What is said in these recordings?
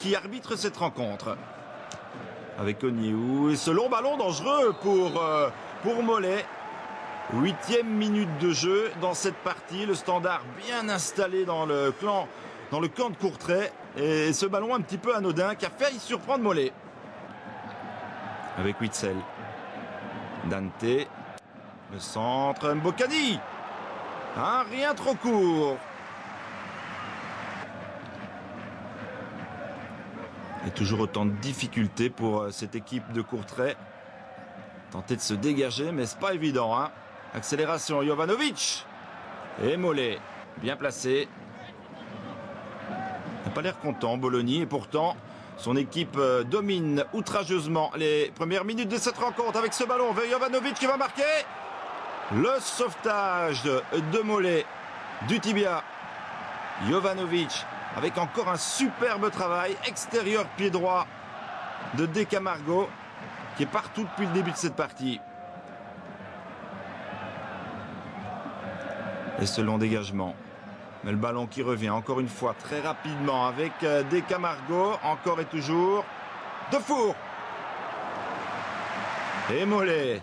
qui arbitre cette rencontre. Avec Onyewu et ce long ballon dangereux pour Mollet. 8e minute de jeu dans cette partie. Le Standard bien installé dans le camp de Courtrai. Et ce ballon un petit peu anodin qui a failli surprendre Mollet. Avec Witsel. Dante. Le centre. Mbokani. Rien trop court. Et toujours autant de difficultés pour cette équipe de Courtrai. Tenter de se dégager, mais c'est pas évident. Accélération, Jovanovic. Et Mollet, bien placé. Il n'a pas l'air content, Bologna. Et pourtant, son équipe domine outrageusement les premières minutes de cette rencontre. Avec ce ballon vers Jovanovic qui va marquer. Le sauvetage de Mollet du tibia. Jovanovic. Avec encore un superbe travail extérieur pied droit de De Camargo qui est partout depuis le début de cette partie. Et ce long dégagement. Mais le ballon qui revient encore une fois très rapidement avec De Camargo. Encore et toujours. Defour. Et Mollet.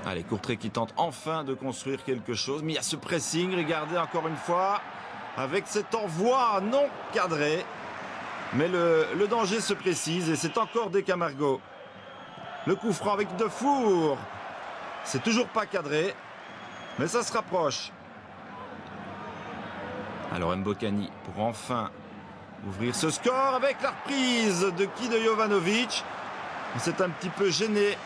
Allez, Courtrai qui tente enfin de construire quelque chose. Mais il y a ce pressing, regardez encore une fois. Avec cet envoi non cadré. Mais le danger se précise et c'est encore De Camargo. Le coup franc avec Defour. C'est toujours pas cadré. Mais ça se rapproche. Alors Mbokani pour enfin ouvrir ce score avec la reprise de Jovanovic. C'est un petit peu gêné.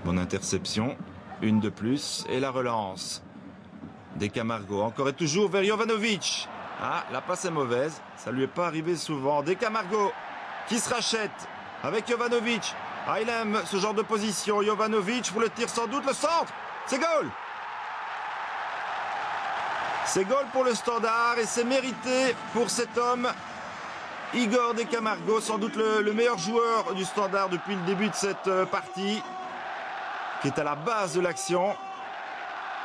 Bonne interception, une de plus et la relance. De Camargo, encore et toujours vers Jovanovic. La passe est mauvaise, ça lui est pas arrivé souvent. De Camargo qui se rachète avec Jovanovic. Il aime ce genre de position. Jovanovic pour le tir sans doute, le centre, c'est goal. C'est goal pour le Standard et c'est mérité pour cet homme. Igor De Camargo, sans doute le meilleur joueur du Standard depuis le début de cette partie. Qui est à la base de l'action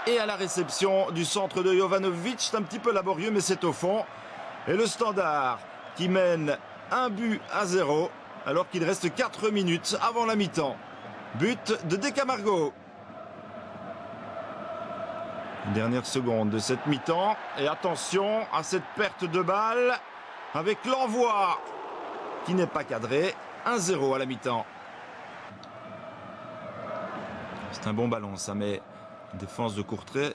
et à la réception du centre de Jovanovic. C'est un petit peu laborieux, mais c'est au fond. Et le Standard qui mène 1-0 alors qu'il reste 4 minutes avant la mi-temps. But de De Camargo. Une dernière seconde de cette mi-temps. Et attention à cette perte de balle avec l'envoi qui n'est pas cadré. 1-0 à la mi-temps. C'est un bon ballon, ça, mais la défense de Courtrai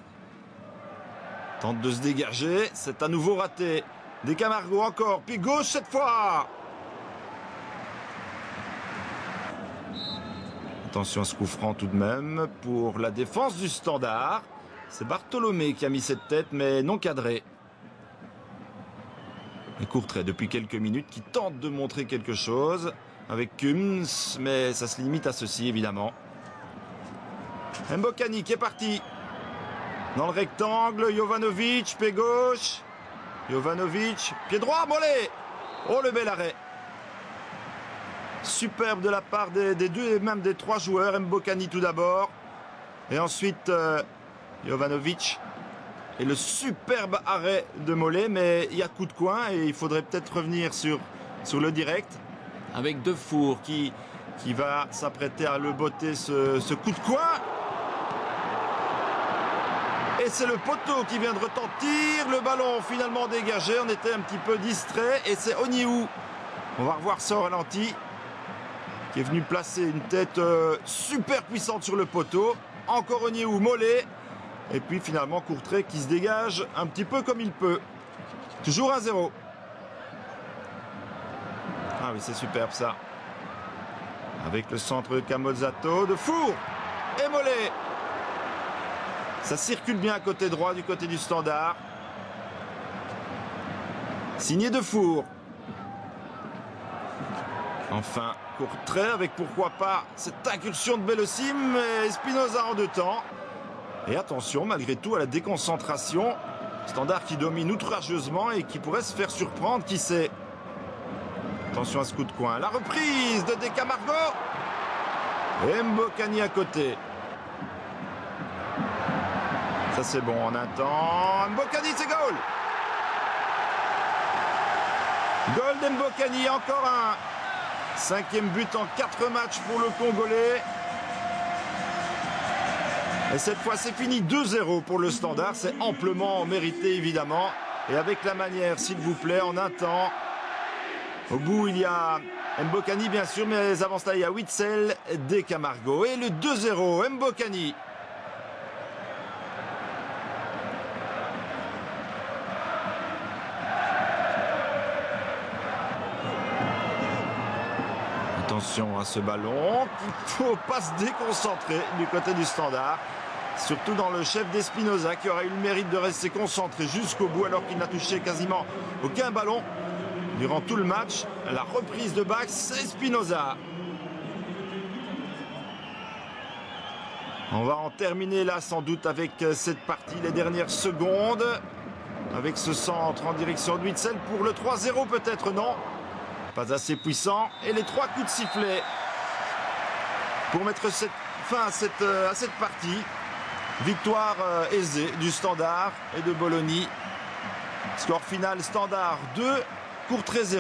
tente de se dégager. C'est à nouveau raté. De Camargo encore, puis gauche cette fois. Attention à ce coup franc tout de même pour la défense du Standard. C'est Bartholomé qui a mis cette tête, mais non cadré. Et Courtrai, depuis quelques minutes, qui tente de montrer quelque chose avec Kums, mais ça se limite à ceci, évidemment. Mbokani qui est parti dans le rectangle. Jovanovic, pied gauche. Jovanovic, pied droit, Mollet. Oh, le bel arrêt. Superbe de la part des deux et même des trois joueurs. Mbokani tout d'abord. Et ensuite Jovanovic. Et le superbe arrêt de Mollet. Mais il y a coup de coin et il faudrait peut-être revenir sur le direct. Avec Defour qui va s'apprêter à le botter ce coup de coin. Et c'est le poteau qui vient de retentir. Le ballon finalement dégagé. On était un petit peu distrait. Et c'est Onyewu. On va revoir ça au ralenti. Qui est venu placer une tête super puissante sur le poteau. Encore Onyewu, Mollet. Et puis finalement Courtrai qui se dégage un petit peu comme il peut. Toujours 1-0. Ah oui, c'est superbe ça. Avec le centre de Camozzato. Defour. Et Mollet. Ça circule bien à côté droit du côté du Standard. Signé Defour. Enfin, Courtrai avec pourquoi pas cette incursion de Bellosim et Espinoza en deux temps. Et attention malgré tout à la déconcentration. Standard qui domine outrageusement et qui pourrait se faire surprendre, qui sait. Attention à ce coup de coin. La reprise de De Camargo. Et Mbokani à côté. Ça c'est bon en un temps. Mbokani, c'est goal. Goal d'Mbokani, encore un 5e but en 4 matchs pour le Congolais. Et cette fois c'est fini, 2-0 pour le Standard. C'est amplement mérité évidemment. Et avec la manière, s'il vous plaît, en un temps. Au bout il y a Mbokani bien sûr, mais avant cela il y a Witsel de Camargo. Et le 2-0, Mbokani. Attention à ce ballon, il ne faut pas se déconcentrer du côté du Standard. Surtout dans le chef d'Espinoza qui aura eu le mérite de rester concentré jusqu'au bout alors qu'il n'a touché quasiment aucun ballon durant tout le match. La reprise de Bax, Espinoza. On va en terminer là sans doute avec cette partie, les dernières secondes. Avec ce centre en direction de Witsel pour le 3-0 peut-être, non. Pas assez puissant. Et les 3 coups de sifflet pour mettre fin à cette partie. Victoire aisée du Standard et de Bologna. Score final Standard 2, Courtrai 0.